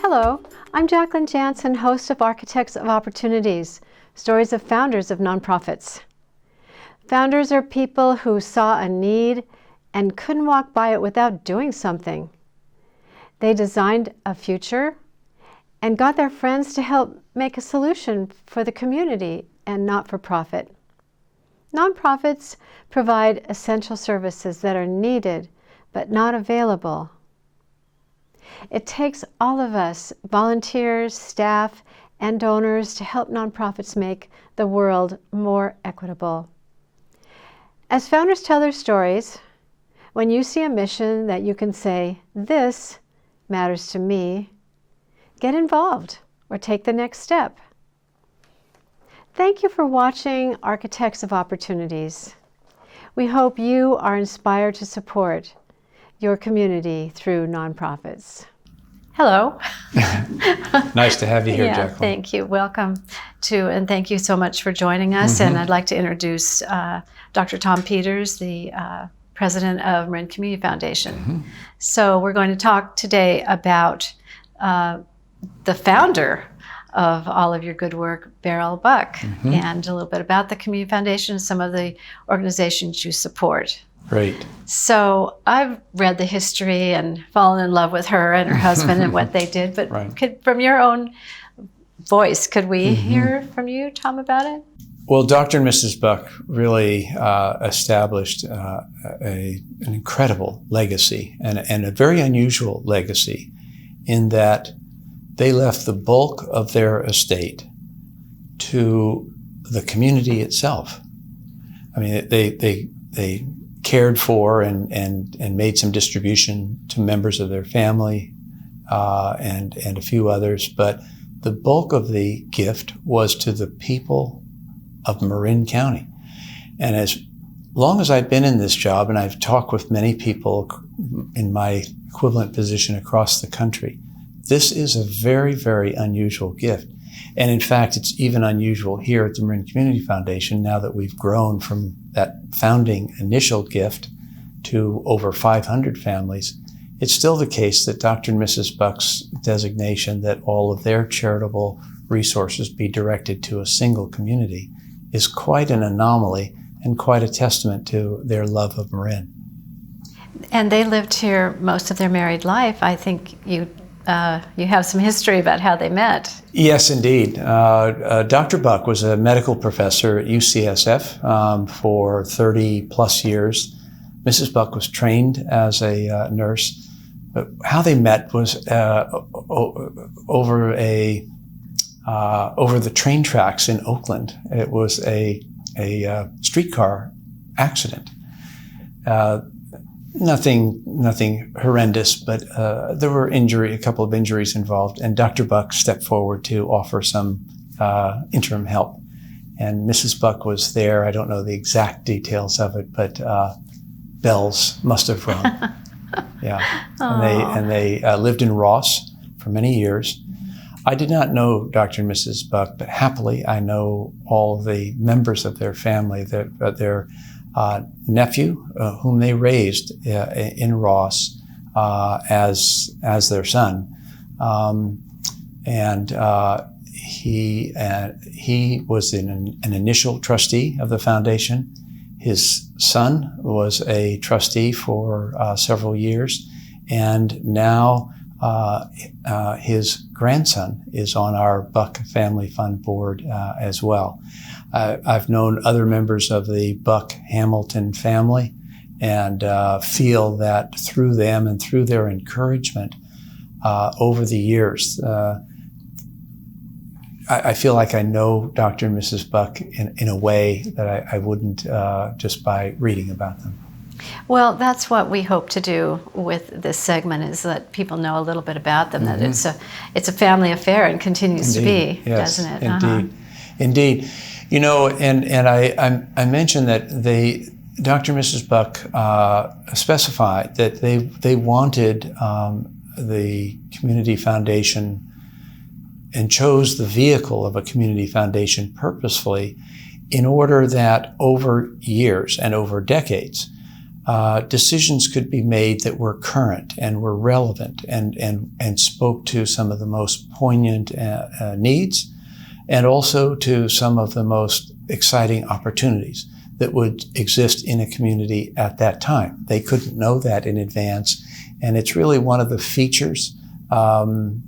Hello, I'm Jacqueline Jansen, host of Architects of Opportunities, stories of founders of nonprofits. Founders are people who saw a need and couldn't walk by it without doing something. They designed a future and got their friends to help make a solution for the community and not for profit. Nonprofits provide essential services that are needed but not available. It takes all of us, volunteers, staff, and donors, to help nonprofits make the world more equitable. As founders tell their stories, when you see a mission that you can say, "This matters to me," get involved or take the next step. Thank you for watching Architects of Opportunities. We hope you are inspired to support your community through nonprofits. Hello. Nice to have you here, Yeah, Jacqueline. thank you. Welcome to, and thank you so much for joining us. And I'd like to introduce Dr. Tom Peters, the president of Marin Community Foundation. So we're going to talk today about the founder of all of your good work, Beryl Buck, and a little bit about the Community Foundation and some of the organizations you support. Great. So I've read the history and fallen in love with her and her husband and what they did, but from your own voice, could we hear from you, Tom, about it? Well, Dr. and Mrs. Buck really established an incredible legacy and a very unusual legacy in that they left the bulk of their estate to the community itself. I mean, they cared for and made some distribution to members of their family and a few others, but the bulk of the gift was to the people of Marin County. And as long as I've been in this job, and I've talked with many people in my equivalent position across the country, this is a very, very unusual gift. And in fact, it's even unusual here at the Marin Community Foundation now that we've grown from that founding initial gift to over 500 families. It's still the case that Dr. and Mrs. Buck's designation that all of their charitable resources be directed to a single community is quite an anomaly and quite a testament to their love of Marin. And they lived here most of their married life. I think you have some history about how they met. Yes, indeed. Dr. Buck was a medical professor at UCSF for 30 plus years. Mrs. Buck was trained as a nurse. But how they met was over the train tracks in Oakland. It was a streetcar accident. Nothing horrendous, but there were a couple of injuries involved, and Dr. Buck stepped forward to offer some interim help. And Mrs. Buck was there. I don't know the exact details of it, but bells must have rung. Yeah, and they lived in Ross for many years. I did not know Dr. and Mrs. Buck, but happily I know all the members of their family. Their nephew, whom they raised in Ross as their son, and he was an initial trustee of the foundation. His son was a trustee for several years, and now his grandson is on our Buck Family Fund board as well. I've known other members of the Buck Hamilton family and feel that through them and through their encouragement over the years, I feel like I know Dr. and Mrs. Buck in a way that I wouldn't just by reading about them. Well, that's what we hope to do with this segment, is let people know a little bit about them, that it's a family affair and continues to be, yes, doesn't it? Indeed, indeed. You know, and I mentioned that Dr. and Mrs. Buck specified that they wanted the Community Foundation and chose the vehicle of a Community Foundation purposefully in order that over years and over decades, decisions could be made that were current and were relevant and spoke to some of the most poignant needs, and also to some of the most exciting opportunities that would exist in a community at that time. They couldn't know that in advance, and it's really one of the features. I'm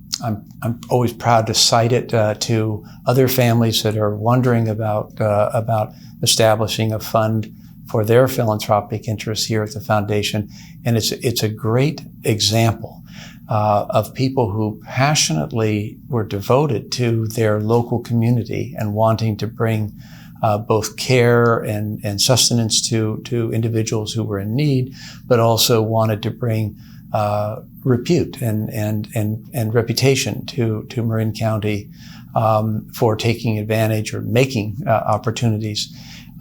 always proud to cite it to other families that are wondering about establishing a fund for their philanthropic interests here at the foundation, and it's a great example of people who passionately were devoted to their local community and wanting to bring both care and sustenance to individuals who were in need, but also wanted to bring repute and reputation to Marin County for taking advantage or making opportunities.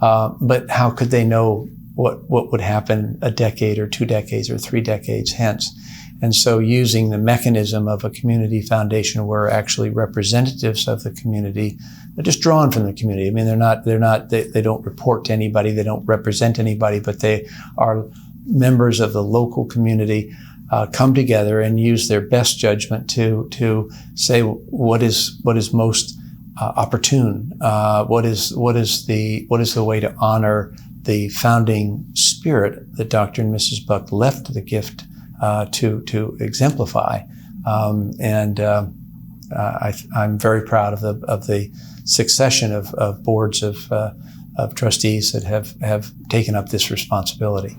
But how could they know what would happen a decade or 2 decades or 3 decades hence? And so using the mechanism of a community foundation where actually representatives of the community are just drawn from the community. I mean, they don't report to anybody, they don't represent anybody, but they are members of the local community, come together and use their best judgment to say what is most opportune, what is the way to honor the founding spirit that Dr. and Mrs. Buck left the gift to exemplify, and I'm very proud of the succession of boards of trustees that have taken up this responsibility.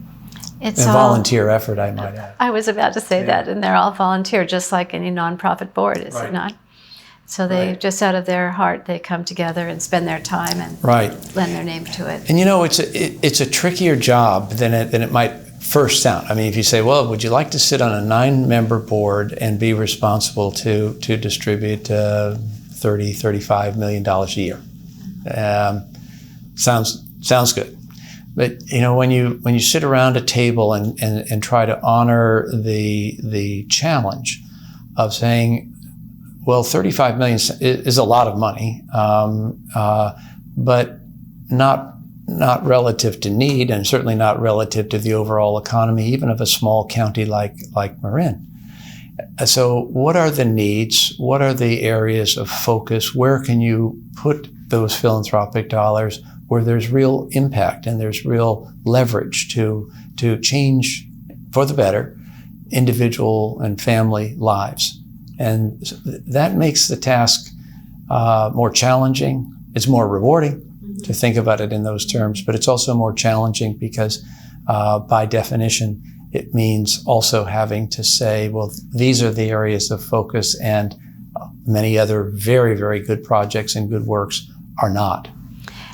It's a volunteer effort, I might add. I was about to say that, and they're all volunteer, just like any nonprofit board, is it not? So they just out of their heart, they come together and spend their time and lend their name to it. And you know, it's a trickier job than it might first sound. I mean, if you say, well, would you like to sit on a 9-member board and be responsible to distribute $35 million a year? Sounds good. But you know, when you sit around a table and try to honor the challenge of saying, well, 35 million is a lot of money, but not relative to need, and certainly not relative to the overall economy, even of a small county like Marin. So what are the needs? What are the areas of focus? Where can you put those philanthropic dollars where there's real impact and there's real leverage to change for the better individual and family lives? And that makes the task more challenging. It's more rewarding to think about it in those terms, but it's also more challenging because by definition, it means also having to say, well, these are the areas of focus, and many other very, very good projects and good works are not.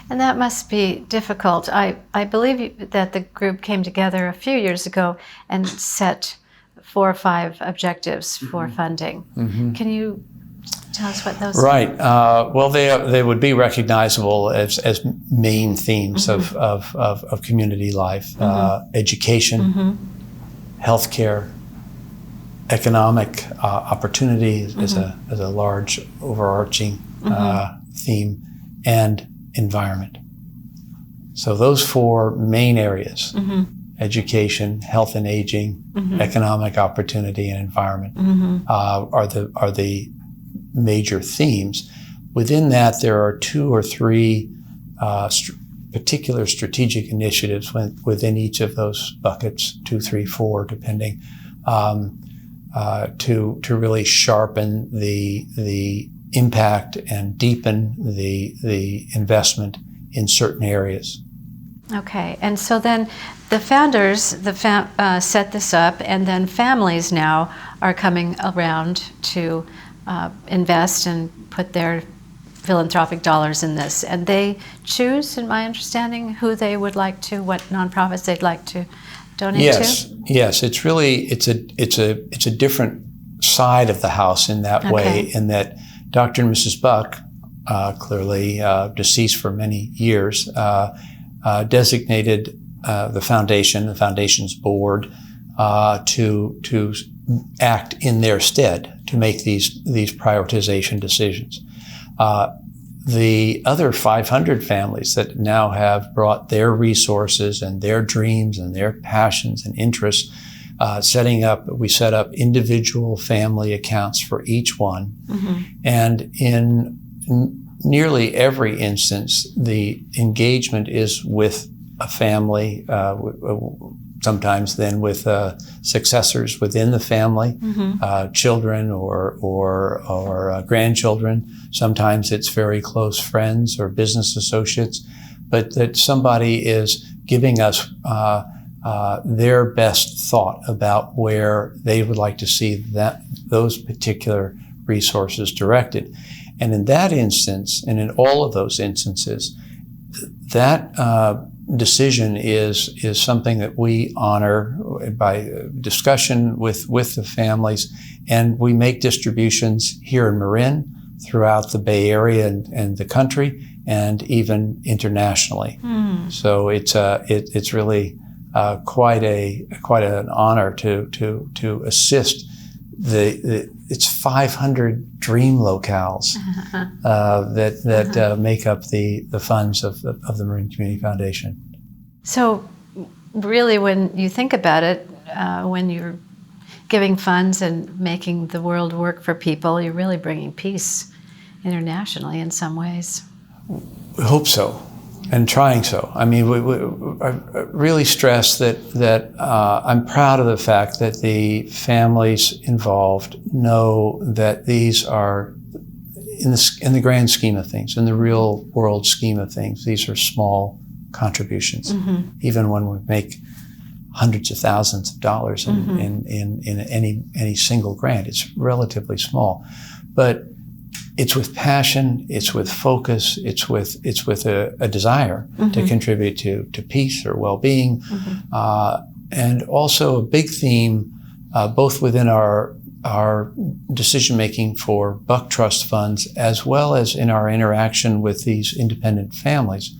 And that must be difficult. I believe that the group came together a few years ago and set 4 or 5 objectives for funding. Can you tell us what those are? Right. Well, they would be recognizable as main themes of community life: education, healthcare, economic opportunity is a large overarching theme, and environment. So those 4 main areas: education, health and aging, economic opportunity, and environment are the major themes. Within that, there are 2 or 3 particular strategic initiatives within each of those buckets, 2, 3, 4, depending, to really sharpen the impact and deepen the investment in certain areas. Okay, and so then the founders set this up, and then families now are coming around to invest and put their philanthropic dollars in this, and they choose, in my understanding, who they would like to, what nonprofits they'd like to donate to. Yes. It's really it's a different side of the house in that way, in that Dr. and Mrs. Buck, clearly deceased for many years, designated the foundation's board to act in their stead to make these prioritization decisions. the other 500 families that now have brought their resources and their dreams and their passions and interests, we set up individual family accounts for each one. Mm-hmm. And in nearly every instance, the engagement is with a family, sometimes then with successors within the family, mm-hmm. Children or grandchildren. Sometimes it's very close friends or business associates, but that somebody is giving us their best thought about where they would like to see those particular resources directed. And in that instance, and in all of those instances, that decision is something that we honor by discussion with the families, and we make distributions here in Marin, throughout the Bay Area and the country, and even internationally. Mm. So it's really quite an honor to assist it's 500 dream locales that make up the funds of the Marin Community Foundation. So really, when you think about it, when you're giving funds and making the world work for people, you're really bringing peace internationally in some ways. We hope so, and trying so. I mean, I really stress that I'm proud of the fact that the families involved know that these are, in the grand scheme of things, in the real world scheme of things, these are small contributions. Mm-hmm. Even when we make hundreds of thousands of dollars in any single grant, it's relatively small. But it's with passion, it's with focus, it's with a desire mm-hmm. to contribute to peace or well-being. Mm-hmm. And also a big theme, both within our decision-making for Buck Trust funds, as well as in our interaction with these independent families.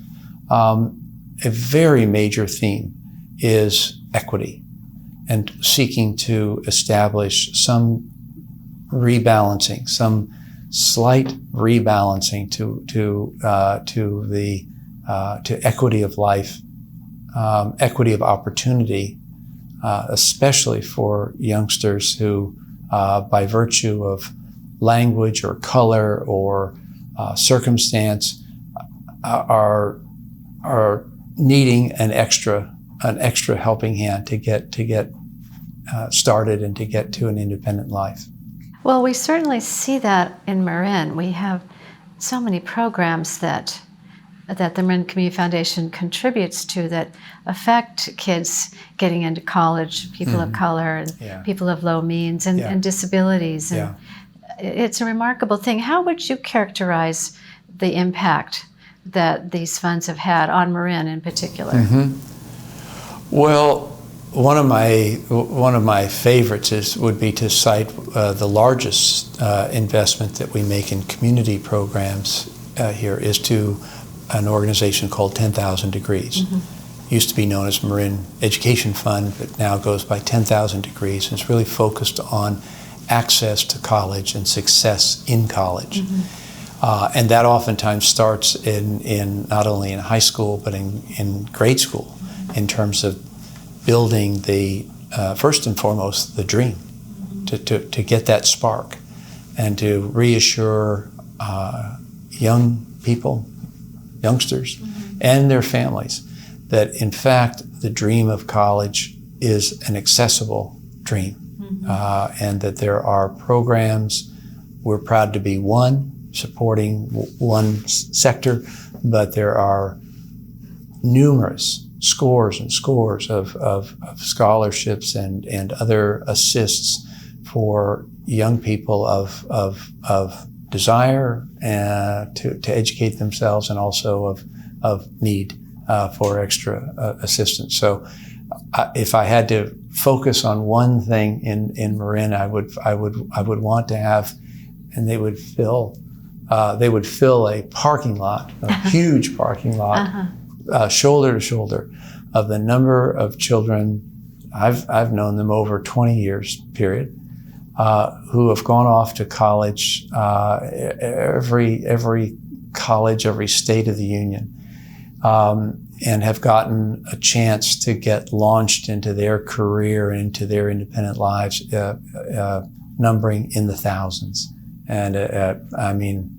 A very major theme is equity and seeking to establish some rebalancing, some slight rebalancing to equity of life, equity of opportunity, especially for youngsters who, by virtue of language or color or circumstance, are needing an extra helping hand to get started and to get to an independent life. Well, we certainly see that in Marin. We have so many programs that the Marin Community Foundation contributes to that affect kids getting into college, people mm-hmm. of color, and people of low means, and disabilities. And it's a remarkable thing. How would you characterize the impact that these funds have had on Marin in particular? Mm-hmm. Well, one of my favorites would be to cite the largest investment that we make in community programs here is to an organization called 10,000 Degrees. Mm-hmm. Used to be known as Marin Education Fund, but now goes by 10,000 Degrees, and it's really focused on access to college and success in college. Mm-hmm. And that oftentimes starts in not only in high school but in grade school, in terms of building the first and foremost the dream, to get that spark, and to reassure youngsters mm-hmm. and their families that in fact the dream of college is an accessible dream, mm-hmm. And that there are programs. We're proud to be supporting one sector, but there are numerous scores and scores of scholarships and other assists for young people of desire to educate themselves, and also of need for extra assistance. So if I had to focus on one thing in Marin, I would want to have, and they would fill a parking lot, a huge parking lot, uh-huh. Shoulder to shoulder, of the number of children, I've known them over 20 years period, who have gone off to college every college, every state of the union, and have gotten a chance to get launched into their career, into their independent lives, numbering in the thousands. And I mean,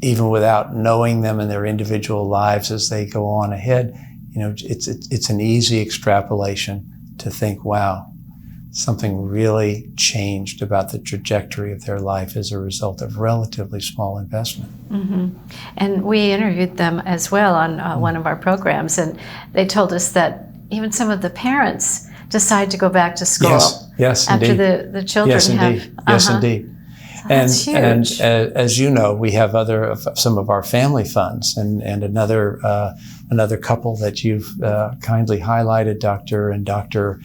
even without knowing them and their individual lives as they go on ahead, you know, it's an easy extrapolation to think, wow, something really changed about the trajectory of their life as a result of relatively small investment. Mm-hmm. And we interviewed them as well on one of our programs, and they told us that even some of the parents decide to go back to school. Yes, after indeed. the children yes, indeed. have. Yes, indeed. So that's huge. And as you know, we have some of our family funds, and another couple that you've kindly highlighted, Dr. and Dr.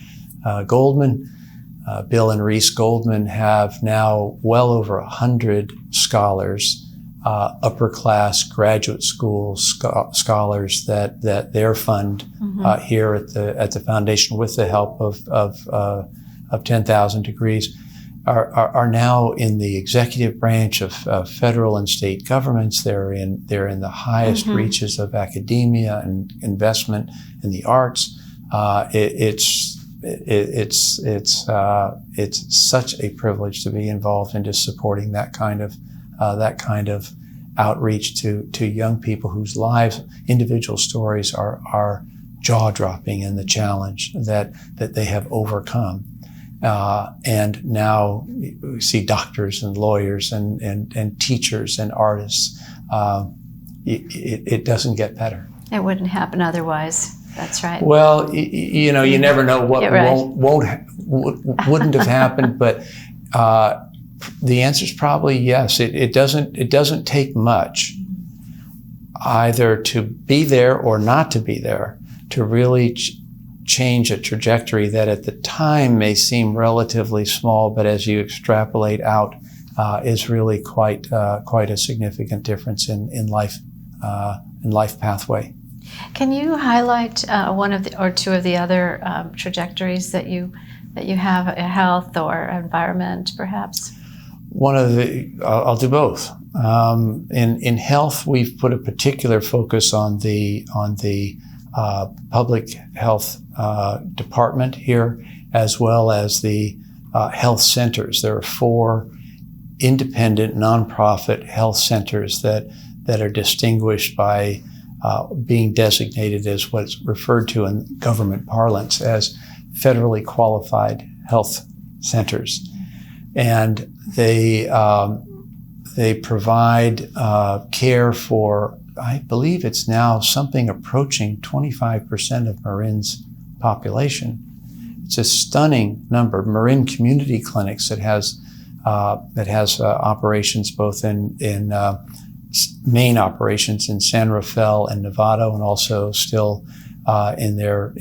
Goldman. Bill and Reese Goldman have now well over 100 scholars, upper class graduate school scholars that their fund here at the foundation, with the help of 10,000 Degrees, are now in the executive branch of federal and state governments. They're in the highest reaches of academia and investment in the arts. It's such a privilege to be involved in just supporting that kind of outreach to young people whose lives, individual stories are jaw-dropping in the challenge that they have overcome. And now we see doctors and lawyers and teachers and artists. It doesn't get better. It wouldn't happen otherwise. That's right. Well, you know, you never know what wouldn't have happened, but the answer is probably yes. It doesn't take much either to be there or not to be there to really change a trajectory that at the time may seem relatively small, but as you extrapolate out, is really quite a significant difference in life pathway. Can you highlight one of the or two of the other trajectories that you have, health or environment, perhaps? I'll do both. In health, we've put a particular focus on the public health department here, as well as the health centers. There are 4 independent nonprofit health centers that are distinguished by being designated as what's referred to in government parlance as federally qualified health centers. And they provide care for, I believe it's now something approaching 25% of Marin's population. It's a stunning number. Marin Community Clinics that has operations both in main operations in San Rafael and Novato, and also still in their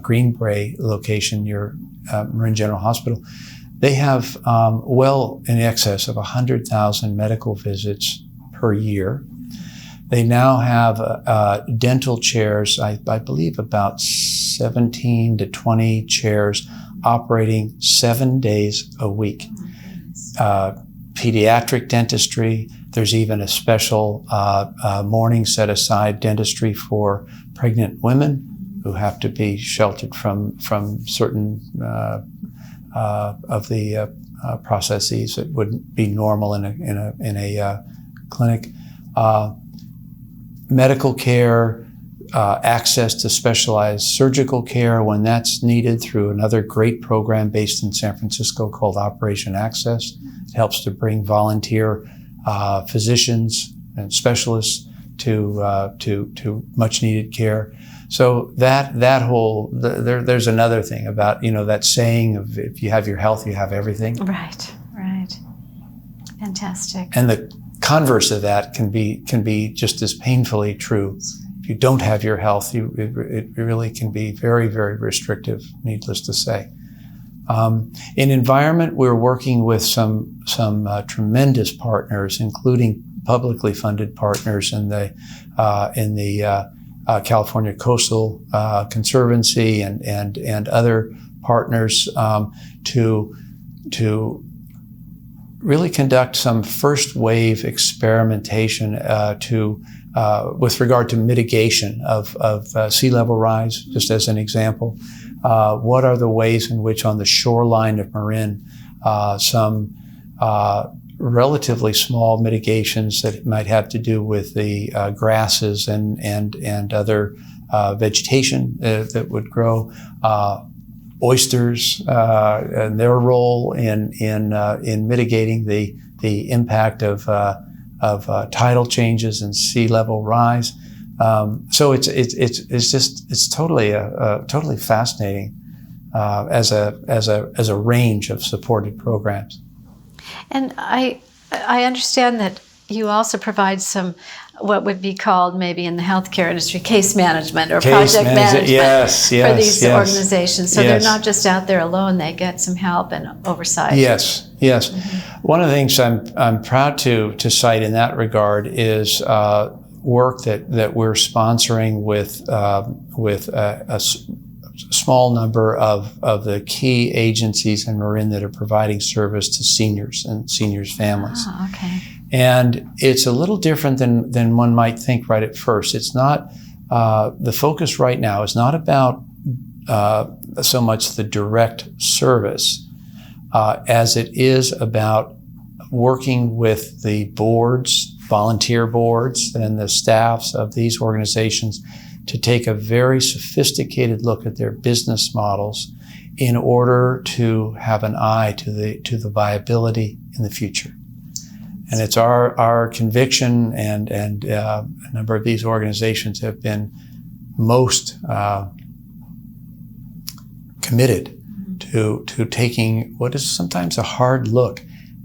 Green Bay location near Marin General Hospital. They have well in excess of 100,000 medical visits per year. They now have dental chairs, I believe about 17 to 20 chairs operating 7 days a week. Pediatric dentistry. There's even a special morning set aside dentistry for pregnant women who have to be sheltered from certain of the processes that wouldn't be normal in a clinic. Medical care, access to specialized surgical care when that's needed through another great program based in San Francisco called Operation Access. It helps to bring volunteer physicians and specialists to much needed care. So that whole there's another thing about, you know, that saying of if you have your health, you have everything. Right. Fantastic. And the converse of that can be just as painfully true. If you don't have your health, it really can be very, very restrictive, needless to say. In environment, we're working with some tremendous partners, including publicly funded partners in the California Coastal Conservancy and other partners to really conduct some first wave experimentation with regard to mitigation of sea level rise, just as an example. What are the ways in which on the shoreline of Marin, some relatively small mitigations that might have to do with the grasses and other vegetation that would grow, oysters and their role in mitigating the impact of tidal changes and sea level rise. So it's totally fascinating as a range of supported programs. And I understand that you also provide some what would be called maybe in the healthcare industry case management or project management for these organizations. So they're not just out there alone; they get some help and oversight. Yes. One of the things I'm proud to cite in that regard is work that we're sponsoring with a small number of the key agencies in Marin that are providing service to seniors and seniors' families. Oh, okay. And it's a little different than one might think right at first. It's not, the focus right now is not about so much the direct service as it is about working with the boards, volunteer boards, and the staffs of these organizations to take a very sophisticated look at their business models in order to have an eye to the viability in the future. And it's our conviction, and a number of these organizations have been most committed to taking what is sometimes a hard look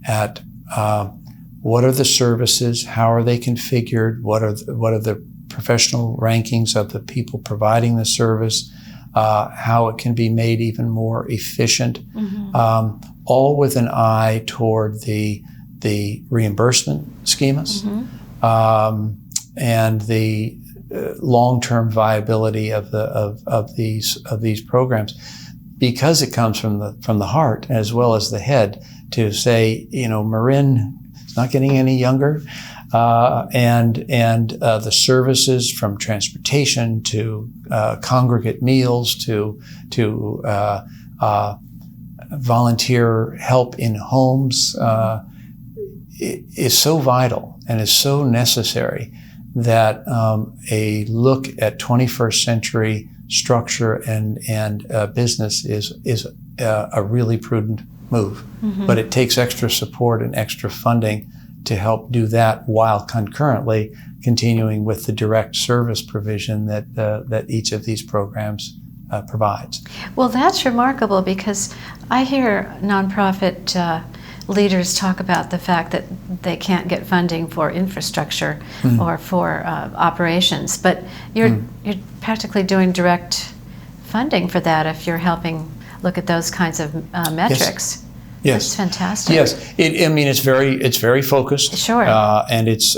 at what are the services, how are they configured, what are the professional rankings of the people providing the service, how it can be made even more efficient, all with an eye toward the reimbursement schemas and the long-term viability of these programs, because it comes from the heart as well as the head to say, Marin is not getting any younger, and the services from transportation to congregate meals to volunteer help in homes is so vital and is so necessary that a look at 21st century structure and business is a really prudent move. But it takes extra support and extra funding to help do that, while concurrently continuing with the direct service provision that each of these programs provides. Well, that's remarkable, because I hear nonprofit leaders talk about the fact that they can't get funding for infrastructure or for operations, but you're practically doing direct funding for that if you're helping look at those kinds of metrics. Yes. That's fantastic. Yes, it's very focused. Sure. And it's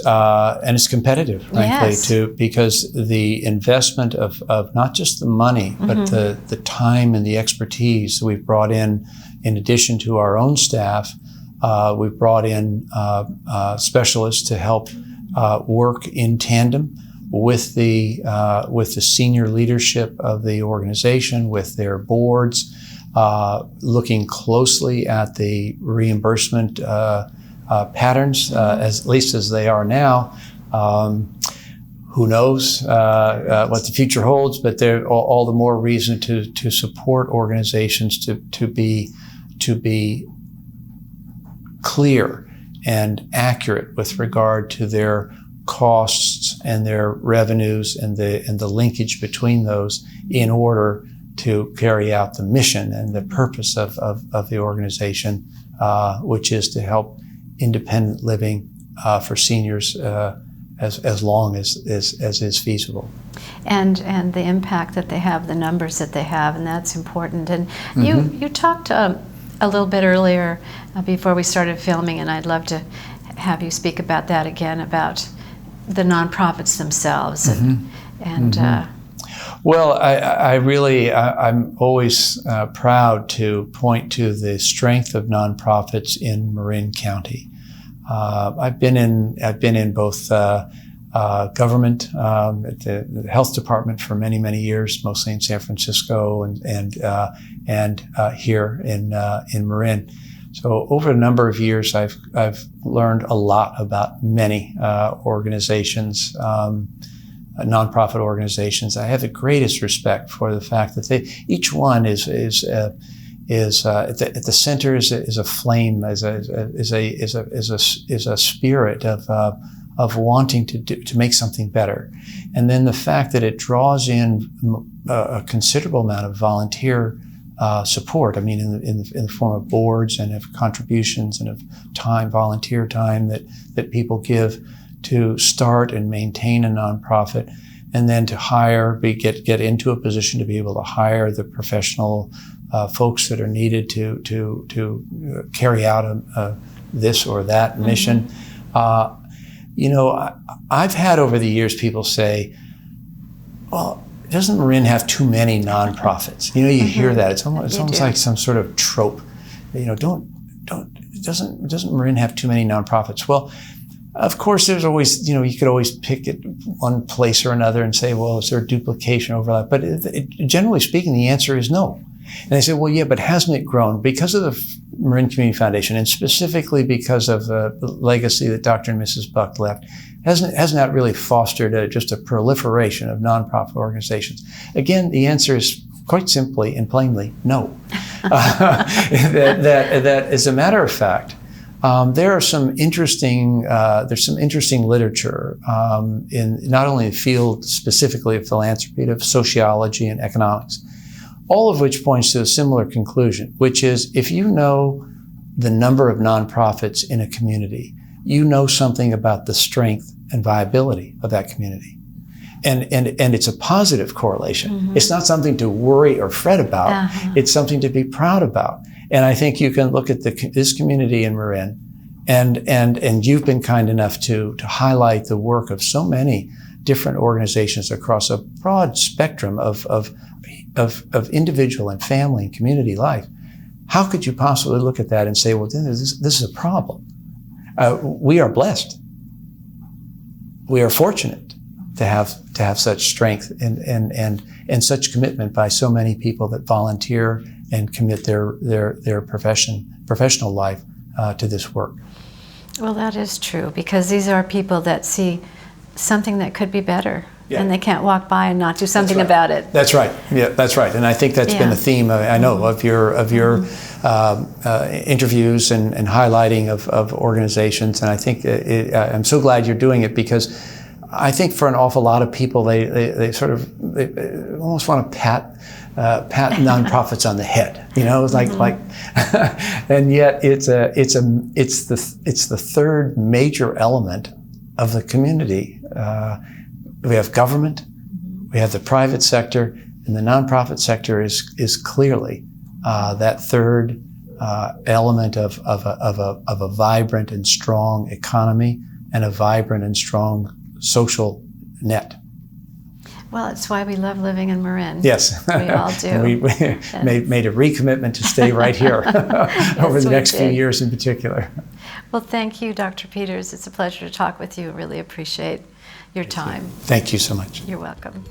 competitive, frankly, because the investment of not just the money, but the time and the expertise we've brought in addition to our own staff. We've brought in specialists to help work in tandem with the senior leadership of the organization, with their boards, looking closely at the reimbursement patterns, at least as they are now. Who knows what the future holds? But there all the more reason to support organizations to be clear and accurate with regard to their costs and their revenues and the linkage between those, in order to carry out the mission and the purpose of the organization, which is to help independent living for seniors as long as is feasible. And the impact that they have, the numbers that they have, and that's important. And you talked a little bit earlier before we started filming, and I'd love to have you speak about that again, about the nonprofits themselves. Well, I'm always proud to point to the strength of nonprofits in Marin County. I've been in both government, at the health department for many, many years, mostly in San Francisco and here in Marin. So over a number of years, I've learned a lot about many organizations, nonprofit organizations. I have the greatest respect for the fact that each one is at the center is a flame, is a spirit of wanting to make something better, and then the fact that it draws in a considerable amount of volunteer support. I mean, in the form of boards and of contributions and of time, volunteer time that people give to start and maintain a nonprofit, and then to get into a position to be able to hire the professional folks that are needed to carry out this or that mission. I've had over the years people say, well, doesn't Marin have too many nonprofits? You hear that. It's almost like some sort of trope. Doesn't Marin have too many nonprofits? Well, of course, there's always, you could always pick it one place or another and say, well, is there duplication, overlap? But generally speaking, the answer is no. And they say, well, yeah, but hasn't it grown? Because of the Marin Community Foundation, and specifically because of the legacy that Dr. and Mrs. Buck left, hasn't that really fostered just a proliferation of nonprofit organizations? Again, the answer is quite simply and plainly no. That as a matter of fact, there's some interesting literature in not only the field specifically of philanthropy, but of sociology and economics, all of which points to a similar conclusion, which is if you know the number of nonprofits in a community, you know something about the strength and viability of that community. And it's a positive correlation. Mm-hmm. It's not something to worry or fret about. Uh-huh. It's something to be proud about. And I think you can look at this community in Marin, and you've been kind enough to highlight the work of so many different organizations across a broad spectrum of individual and family and community life. How could you possibly look at that and say, well, this is a problem? We are blessed. We are fortunate to have such strength and such commitment by so many people that volunteer and commit their professional life to this work. Well, that is true, because these are people that see something that could be better. Yeah. And they can't walk by and not do something about it. That's right. Yeah, that's right. And I think that's been a theme, I know, of your interviews and highlighting of organizations. And I think I'm so glad you're doing it, because I think for an awful lot of people, they almost want to pat nonprofits on the head. It's like, and yet it's the third major element of the community. We have government, we have the private sector, and the nonprofit sector is clearly that third element of a vibrant and strong economy and a vibrant and strong social net. Well, it's why we love living in Marin. Yes. We all do. we made a recommitment to stay right here over the next few years in particular. Well, thank you, Dr. Peters. It's a pleasure to talk with you. Really appreciate your time. Thank you so much. You're welcome.